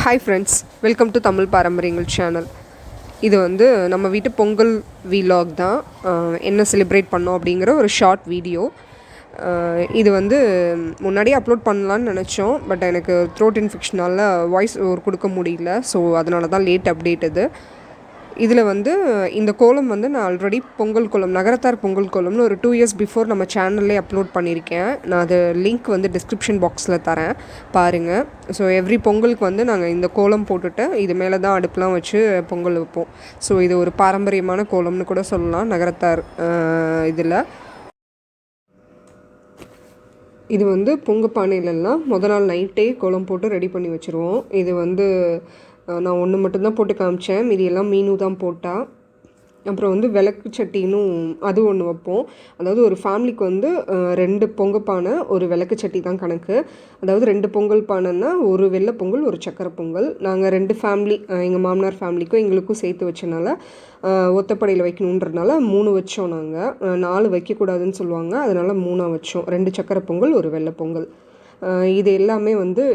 Hi friends, welcome to Tamil பாரம்பரியங்கள் channel. இது வந்து நம்ம வீட்டு பொங்கல் வீலாக் தான். என்ன செலிப்ரேட் பண்ணோம் அப்படிங்கிற ஒரு ஷார்ட் வீடியோ. இது வந்து முன்னாடியே அப்லோட் பண்ணலான்னு நினச்சோம். பட் எனக்கு த்ரோட் இன்ஃபெக்ஷனால் வாய்ஸ் ஓவர் கொடுக்க முடியல. ஸோ அதனால தான் லேட் அப்டேட் இது. இதில் வந்து இந்த கோலம் வந்து நான் ஆல்ரெடி பொங்கல் கோலம், நகரத்தார் பொங்கல் கோலம்னு ஒரு 2 இயர்ஸ் பிஃபோர் நம்ம சேனல்லே அப்லோட் பண்ணியிருக்கேன். நான் அது லிங்க் வந்து டிஸ்கிரிப்ஷன் பாக்ஸில் தரேன், பாருங்கள். ஸோ எவ்ரி பொங்கலுக்கு வந்து நாங்கள் இந்த கோலம் போட்டுட்டு இது மேலே தான் அடுப்புலாம் வச்சு பொங்கல் வைப்போம். ஸோ இது ஒரு பாரம்பரியமான கோலம்னு கூட சொல்லலாம் நகரத்தார் இதில். இது வந்து பொங்கு பானையிலெல்லாம் நாள் நைட்டே கோலம் போட்டு ரெடி பண்ணி வச்சுருவோம். இது வந்து நான் ஒன்று மட்டும்தான் போட்டு காமிச்சேன், மீதி எல்லாம் மீனு தான் போட்டால். அப்புறம் வந்து விளக்கு சட்டினும் அது ஒன்று வைப்போம். அதாவது ஒரு ஃபேமிலிக்கு வந்து 2 பொங்கல் பானை, ஒரு விளக்கு சட்டி தான் கணக்கு. அதாவது 2 பொங்கல் பானைன்னா ஒரு வெள்ளை பொங்கல், ஒரு சக்கரை பொங்கல். நாங்கள் 2 ஃபேமிலி, எங்கள் மாமனார் ஃபேமிலிக்கும் எங்களுக்கும் சேர்த்து வச்சனால ஒத்தப்படையில் வைக்கணுன்றதுனால 3 வச்சோம். நாங்கள் 4 வைக்கக்கூடாதுன்னு சொல்லுவாங்க, அதனால் 3 வச்சோம். 2 சக்கரை பொங்கல், ஒரு வெள்ளை பொங்கல். இது எல்லாமே வந்து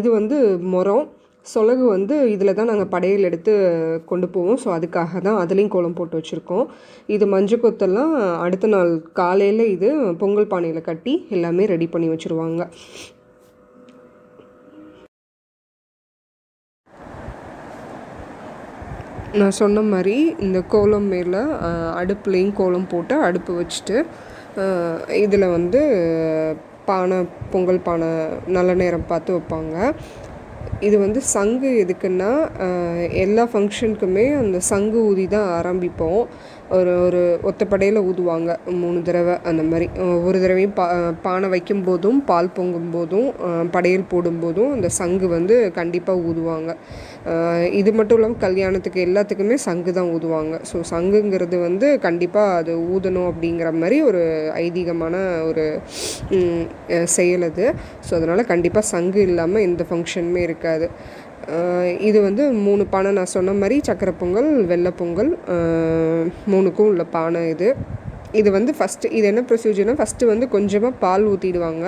இது வந்து முறம் சொலகு வந்து இதில் தான் நாங்கள் படையல் எடுத்து கொண்டு போவோம். ஸோ அதுக்காக தான் அதுலேயும் கோலம் போட்டு வச்சுருக்கோம். இது மஞ்சள் கொத்தெல்லாம் அடுத்த நாள் காலையில் இது பொங்கல் பானையில் கட்டி எல்லாமே ரெடி பண்ணி வச்சுருவாங்க. நான் சொன்ன மாதிரி இந்த கோலம் மேலே அடுப்புலேயும் கோலம் போட்டு அடுப்பு வச்சுட்டு இதில் வந்து பானை, பொங்கல் பானை நல்ல நேரம் பார்த்து வைப்பாங்க. இது வந்து சங்கு எதுக்குன்னா, எல்லா ஃபங்க்ஷனுக்குமே அந்த சங்கு ஊதி தான் ஆரம்பிப்போம். ஒரு ஒத்தப்படையில் ஊதுவாங்க 3 தடவை அந்த மாதிரி. ஒவ்வொரு தடவையும் பானை வைக்கும்போதும், பால் பொங்கும்போதும், படையல் போடும்போதும் அந்த சங்கு வந்து கண்டிப்பாக ஊதுவாங்க. இது மட்டும் இல்லாமல் கல்யாணத்துக்கு எல்லாத்துக்குமே சங்கு தான் ஊதுவாங்க. ஸோ சங்குங்கிறது வந்து கண்டிப்பாக அது ஊதணும் அப்படிங்கிற மாதிரி ஒரு ஐதீகமான ஒரு செயல் அது. ஸோ அதனால் கண்டிப்பாக சங்கு இல்லாமல் எந்த ஃபங்க்ஷனுமே இருக்காது. இது வந்து 3 பானை நான் சொன்ன மாதிரி சக்கரை பொங்கல், வெள்ளை பொங்கல் 3க்கும் உள்ள பானை இது. இது வந்து ஃபஸ்ட்டு இது என்ன ப்ரொசீஜர்னால், ஃபஸ்ட்டு வந்து கொஞ்சமாக பால் ஊற்றிடுவாங்க.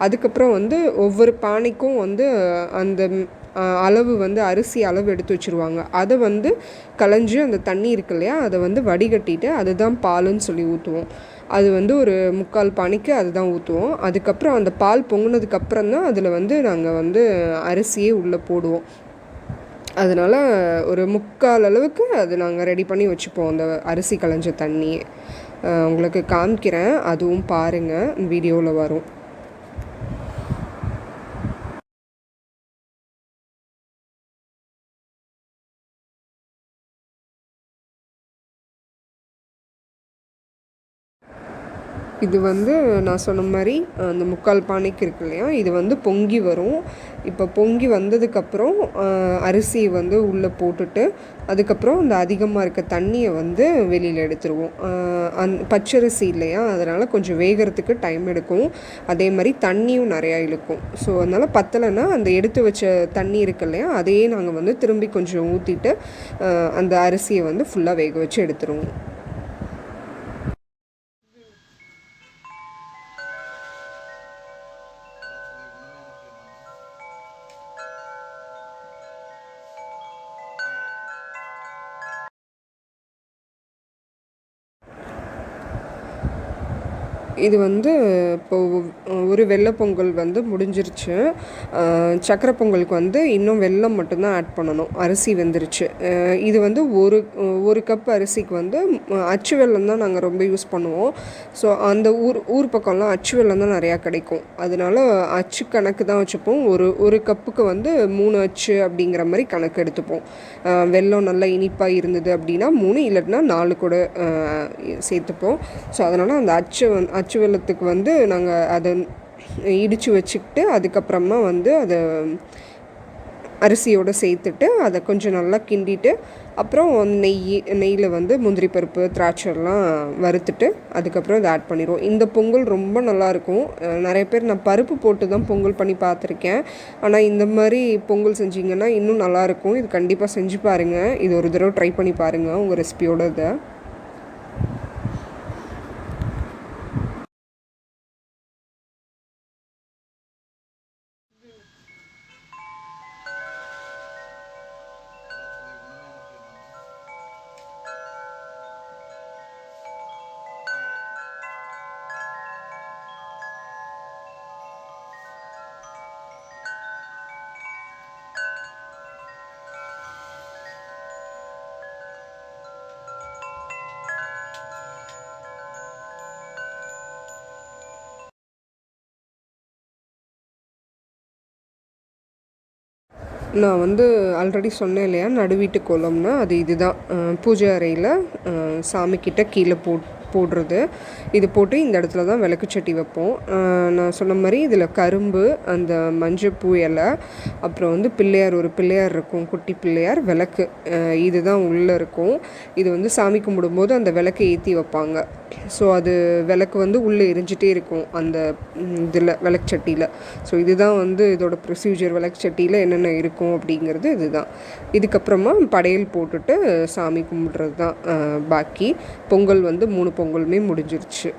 அதுக்கப்புறம் வந்து ஒவ்வொரு பானைக்கும் வந்து அந்த அளவு வந்து அரிசி அளவு எடுத்து வச்சுருவாங்க. அதை வந்து களைஞ்சி அந்த தண்ணி இருக்கு இல்லையா, அதை வந்து வடிகட்டிட்டு அதுதான் பாலுன்னு சொல்லி ஊற்றுவோம். அது வந்து ஒரு 3/4 பானைக்கு அதுதான் ஊற்றுவோம். அதுக்கப்புறம் அந்த பால் பொங்குனதுக்கப்புறம் தான் அதில் வந்து நாங்கள் வந்து அரிசியே உள்ளே போடுவோம். அதனால் ஒரு 3/4 அளவுக்கு அது நாங்கள் ரெடி பண்ணி வச்சுப்போம், அந்த அரிசி களைஞ்ச தண்ணியை. உங்களுக்கு காமிக்கிறேன், அதுவும் பாருங்கள், வீடியோவில் வரும். இது வந்து நான் சொன்ன மாதிரி அந்த 3/4 பானைக்கு இருக்கு இல்லையா, இது வந்து பொங்கி வரும். இப்போ பொங்கி வந்ததுக்கப்புறம் அரிசியை வந்து உள்ளே போட்டுட்டு அதுக்கப்புறம் இந்த அதிகமாக இருக்க தண்ணியை வந்து வெளியில் எடுத்துருவோம். பச்சரிசி இல்லையா, அதனால் கொஞ்சம் வேகிறதுக்கு டைம் எடுக்கும். அதே மாதிரி தண்ணியும் நிறையா இழுக்கும். ஸோ அதனால் பத்தலைன்னா அந்த எடுத்து வச்ச தண்ணி இருக்கு இல்லையா, அதையே நாங்கள் வந்து திரும்பி கொஞ்சம் ஊற்றிட்டு அந்த அரிசியை வந்து ஃபுல்லாக வேக வச்சு எடுத்துருவோம். இது வந்து இப்போது ஒரு வெள்ளை பொங்கல் வந்து முடிஞ்சிருச்சு. சக்கரை பொங்கலுக்கு வந்து இன்னும் வெல்லம் மட்டும்தான் ஆட் பண்ணணும். அரிசி வெந்துருச்சு. இது வந்து ஒரு கப் அரிசிக்கு வந்து அச்சு வெல்லம் தான் நாங்கள் ரொம்ப யூஸ் பண்ணுவோம். ஸோ அந்த ஊர் பக்கம்லாம் அச்சு வெல்லம் தான் நிறையா கிடைக்கும். அதனால அச்சு கணக்கு தான் வச்சுப்போம். ஒரு கப்புக்கு வந்து 3 அச்சு அப்படிங்கிற மாதிரி கணக்கு எடுத்துப்போம். வெல்லம் நல்லா இனிப்பாக இருந்தது அப்படின்னா 3, இல்லைன்னா 4 கூட சேர்த்துப்போம். ஸோ அதனால் அந்த அச்சு வெல்லத்துக்கு வந்து நாங்கள் அதை இடித்து வச்சுக்கிட்டு அதுக்கப்புறமா வந்து அதை அரிசியோடு சேர்த்துட்டு அதை கொஞ்சம் நல்லா கிண்டிட்டு அப்புறம் நெய்யில் வந்து முந்திரி பருப்பு, திராட்சைலாம் வறுத்துட்டு அதுக்கப்புறம் இதை ஆட் பண்ணிடுவோம். இந்த பொங்கல் ரொம்ப நல்லாயிருக்கும். நிறைய பேர் நான் பருப்பு போட்டு தான் பொங்கல் பண்ணி பார்த்துருக்கேன். ஆனால் இந்த மாதிரி பொங்கல் செஞ்சிங்கன்னா இன்னும் நல்லாயிருக்கும். இது கண்டிப்பாக செஞ்சு பாருங்கள். இது ஒரு தடவை ட்ரை பண்ணி பாருங்கள் உங்கள் ரெசிபியோட இதை. நான் வந்து ஆல்ரெடி சொன்னேன் இல்லையா, நடுவீட்டு கோலம்னா அது இதுதான். பூஜை அறையில் சாமிக்கிட்ட கீழே போடுறது. இது போட்டு இந்த இடத்துல தான் விளக்கு சட்டி வைப்போம். நான் சொன்ன மாதிரி இதில் கரும்பு, அந்த மஞ்சப்பூ இலை, அப்புறம் வந்து பிள்ளையார், ஒரு பிள்ளையார் இருக்கும், குட்டி பிள்ளையார், விளக்கு, இதுதான் உள்ளே இருக்கும். இது வந்து சாமி கும்பிடும்போது அந்த விளக்கை ஏற்றி வைப்பாங்க. ஸோ அது விளக்கு வந்து உள்ளே எரிஞ்சிட்டே இருக்கும் அந்த இதில் விளக்கு சட்டியில். ஸோ இதுதான் வந்து இதோட ப்ரொசீஜர். விளக்கு சட்டியில் என்னென்ன இருக்கும் அப்படிங்கிறது இதுதான். இதுக்கப்புறமா படையல் போட்டுட்டு சாமி கும்பிட்றது தான் பாக்கி. பொங்கல் வந்து 3 பொங்கலுமே முடிஞ்சிருச்சு.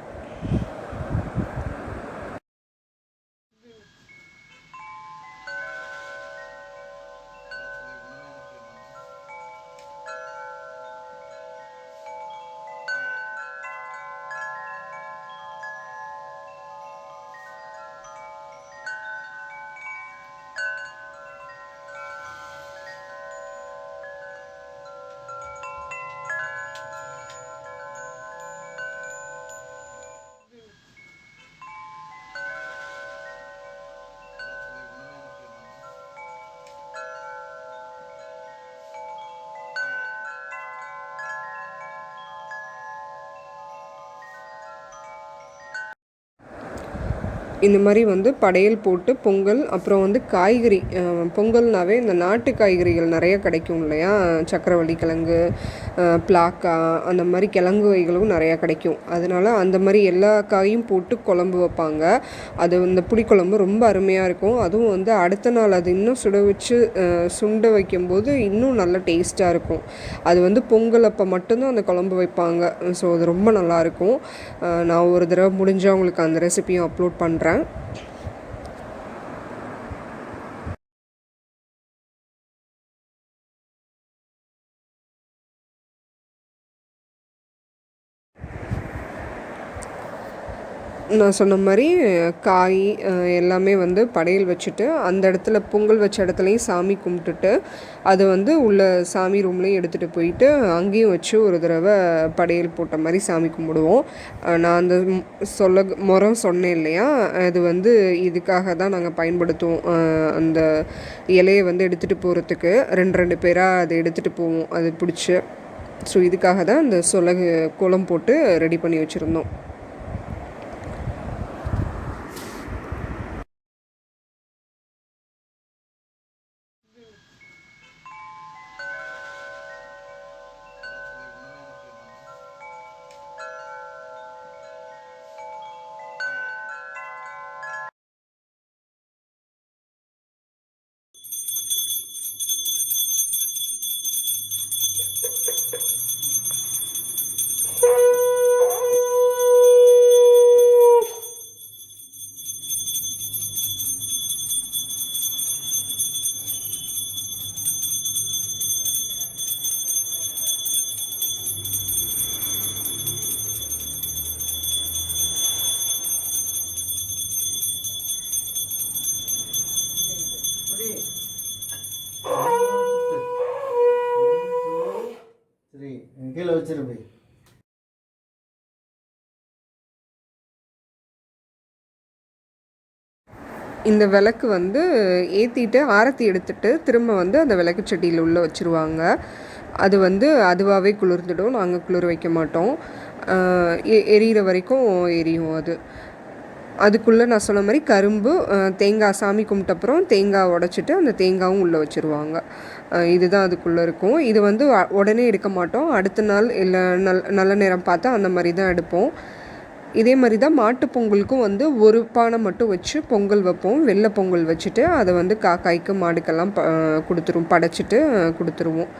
இந்த மாதிரி வந்து படையல் போட்டு பொங்கல், அப்புறம் வந்து காய்கறி, பொங்கல்னாவே இந்த நாட்டு காய்கறிகள் நிறைய கிடைக்கும் இல்லையா, சக்கரவள்ளி கிழங்கு, பிளாக்கா, அந்த மாதிரி கிழங்கு வகைகளும் நிறையா கிடைக்கும். அதனால் அந்த மாதிரி எல்லா காயும் போட்டு குழம்பு வைப்பாங்க. அது இந்த புளிக்குழம்பு ரொம்ப அருமையாக இருக்கும். அதுவும் வந்து அடுத்த நாள் அது இன்னும் சுட வச்சு சுண்ட வைக்கும்போது இன்னும் நல்ல டேஸ்ட்டாக இருக்கும். அது வந்து பொங்கல் அப்போ மட்டும்தான் அந்த குழம்பு வைப்பாங்க. ஸோ அது ரொம்ப நல்லாயிருக்கும். நான் ஒரு தடவை முடிஞ்சால் உங்களுக்கு அந்த ரெசிபியும் அப்லோட் பண்ணுறேன். நான் சொன்ன மாதிரி காய் எல்லாமே வந்து படையல் வச்சுட்டு அந்த இடத்துல பொங்கல் வச்ச இடத்துலையும் சாமி கும்பிட்டுட்டு அதை வந்து உள்ள சாமி ரூம்லேயும் எடுத்துகிட்டு போயிட்டு அங்கேயும் வச்சு ஒரு தடவை படையல் போட்ட மாதிரி சாமி கும்பிடுவோம். நான் அந்த முறம் சொன்னேன் இல்லையா, அது வந்து இதுக்காக தான் நாங்கள் பயன்படுத்துவோம். அந்த இலையை வந்து எடுத்துகிட்டு போகிறதுக்கு 2 பேராக அதை எடுத்துகிட்டு போவோம் அது பிடிச்சி. ஸோ இதுக்காக தான் அந்த கோலம் போட்டு ரெடி பண்ணி வச்சுருந்தோம். கீழே வச்சிருப்பி. இந்த விளக்கு வந்து ஏற்றிட்டு ஆரத்தி எடுத்துகிட்டு திரும்ப வந்து அந்த விளக்கு சட்டியில் உள்ளே வச்சுருவாங்க. அது வந்து அதுவாகவே குளிர்ந்துடும். நாங்கள் குளிர் வைக்க மாட்டோம். எரியிற வரைக்கும் எரியும் அது. அதுக்குள்ளே நான் சொன்ன மாதிரி கரும்பு, தேங்காய், சாமி கும்பிட்டப்புறம் தேங்காய் உடச்சிட்டு அந்த தேங்காயும் உள்ளே வச்சுருவாங்க. இதுதான் அதுக்குள்ளே இருக்கும். இது வந்து உடனே எடுக்க மாட்டோம். அடுத்த நாள் இல்லை நல்ல நேரம் பார்த்தா அந்த மாதிரி தான் எடுப்போம். இதே மாதிரி தான் மாட்டுப் பொங்கலுக்கும் வந்து ஒரு பானை மட்டும் வச்சு பொங்கல் வைப்போம். வெள்ளை பொங்கல் வச்சுட்டு அதை வந்து காக்காய்க்கு மாடுக்கெல்லாம் படைச்சிட்டு கொடுத்துருவோம்.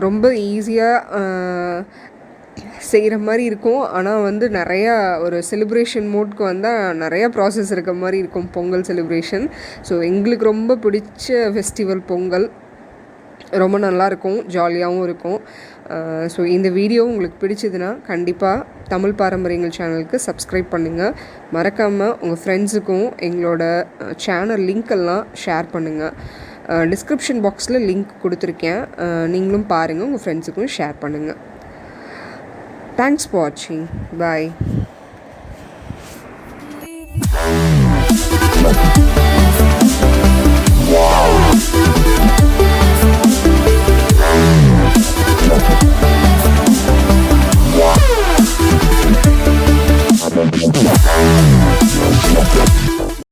ரொம்ப ஈஸியாக செய்கிற மாதிரி இருக்கும். ஆனால் வந்து நிறையா ஒரு செலிப்ரேஷன் மோட்க்கு வந்தால் நிறையா ப்ராசஸ் இருக்க மாதிரி இருக்கும் பொங்கல் செலிப்ரேஷன். ஸோ எங்களுக்கு ரொம்ப பிடிச்ச ஃபெஸ்டிவல் பொங்கல். ரொம்ப நல்லாயிருக்கும், ஜாலியாகவும் இருக்கும். ஸோ இந்த வீடியோ உங்களுக்கு பிடிச்சதுன்னா கண்டிப்பாக தமிழ் பாரம்பரியங்கள் சேனலுக்கு சப்ஸ்கிரைப் பண்ணுங்கள். மறக்காமல் உங்கள் ஃப்ரெண்ட்ஸுக்கும் எங்களோட சேனல் லிங்க்கெல்லாம் ஷேர் பண்ணுங்கள். டிஸ்கிரிப்ஷன் பாக்ஸில் லிங்க் கொடுத்துருக்கேன். நீங்களும் பாருங்கள், உங்கள் ஃப்ரெண்ட்ஸுக்கும் ஷேர் பண்ணுங்கள். Thanks for watching. Bye.